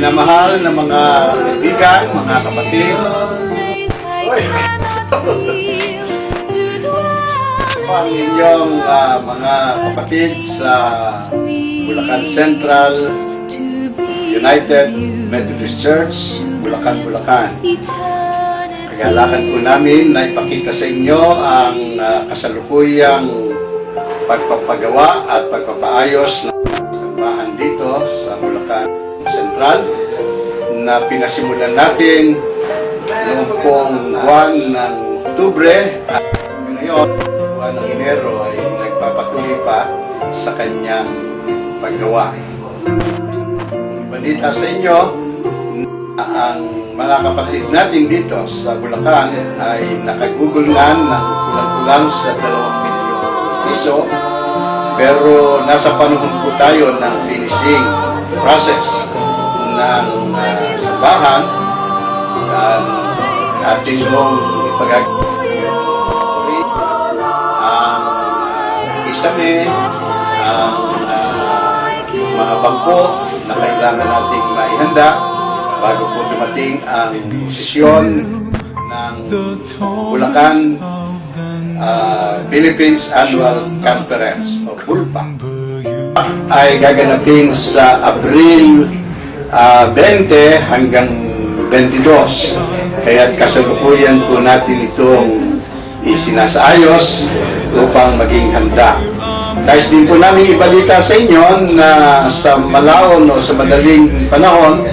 Minamahal na mga kaibigan, mga kapatid. Ang inyong mga kapatid sa Bulacan Central United Methodist Church, Bulacan. Kagalakan po namin na ipakita sa inyo ang kasalukuyang pagpapagawa at pagpapaayos ng sambahan dito sa Bulacan Central na pinasimulan natin noong pong buwan ng Oktubre at ngayon, buwan ng Enero ay nagpapatuloy pa sa kanyang paggawa. Balita sa inyo na ang mga kapatid natin dito sa Bulacan ay nakagugulngan ng kulang-kulang sa 2 milyong piso, pero nasa panahon po tayo ng finishing process ng sambahan at ating mong ipagagawin ang isame, ang mga bangko na kailangan nating maihanda bago po dumating ang posisyon ng Bulacan Philippines Annual Conference o BULPAC ay gaganapin sa Abril 20 hanggang 22. Kaya't kasalukuyan po natin itong isinasaayos upang maging handa. Nais din po namin ibalita sa inyo na sa malaon o sa madaling panahon,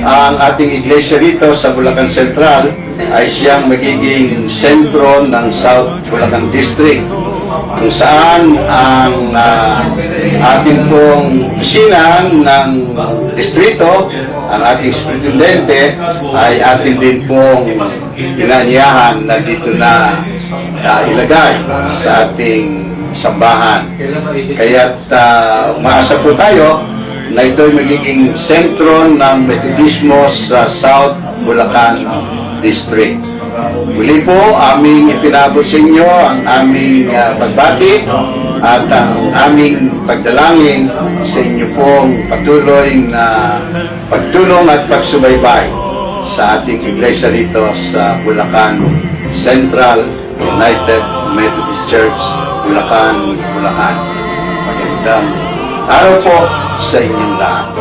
ang ating iglesia rito sa Bulacan Central ay siyang magiging sentro ng South Bulacan District, kung saan ang ating pong opisina ng distrito, ang ating superintendente ay atin din pong inanyahan na dito na ilagay sa ating sambahan. Kaya't umaasa po tayo na ito'y magiging sentro ng Metodismo sa South Bulacan District. Muli po, aming ipinabot sa inyo ang aming pagbati at ang aming pagdalangin sa inyo pong patuloy na pagtulong at pagsubaybay sa ating iglesia dito sa Bulacan Central United Methodist Church, Bulacan. Magandang araw po sa inyong lahat.